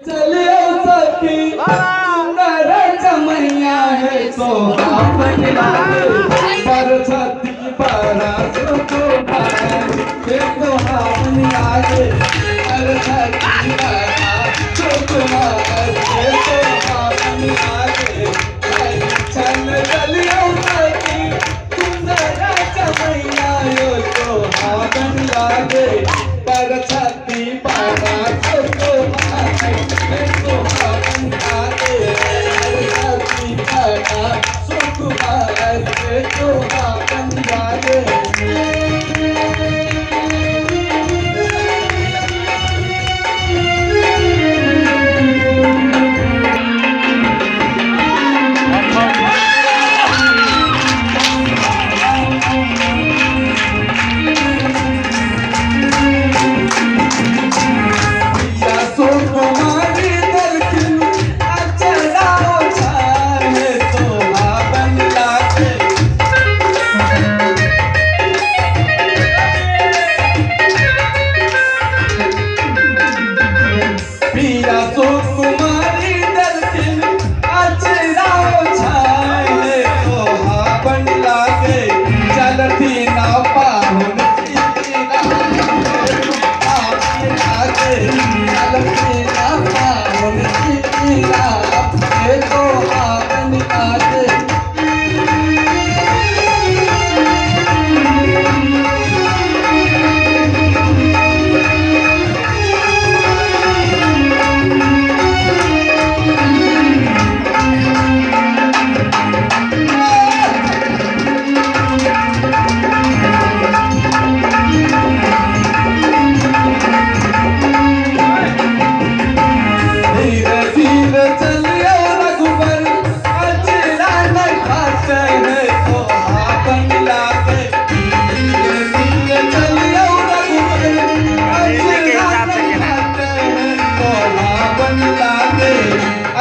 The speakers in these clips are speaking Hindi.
चलियो सखी सुंदर चमैया है सोहावन लागे बरसती बरस को भाई सोहावन लागे बरसती बरस को भाई सोहावन लागे चल चलियो सखी सुंदर चमैया है सोहावन लागे बरसती बरस को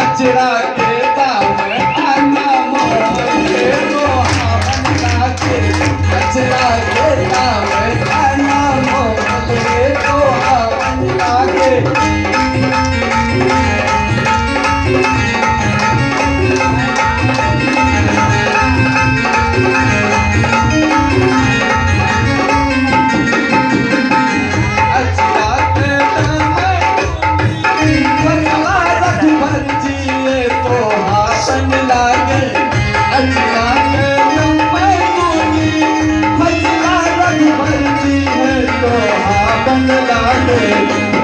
अचरा के दाम आना मोरे सोहावन लागे अचरा के दाम आना मोरे सोहावन लागे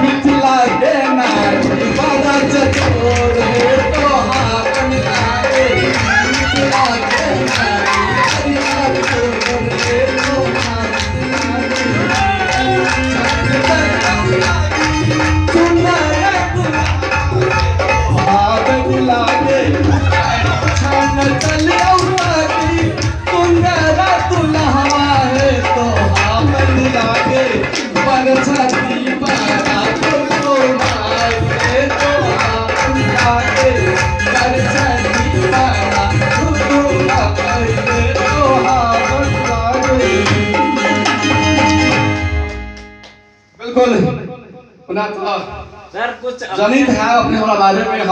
मिथिला के नारी बड़ा चतुर है सोहावन लागे मिथिला के नारी बड़ा चतुर है सोहावन लागे छान चलियो सखी सुंदर दुल्हवा है सोहावन लागे बरसती बिल्कुल सर कुछ जनित है अपने बारे में हम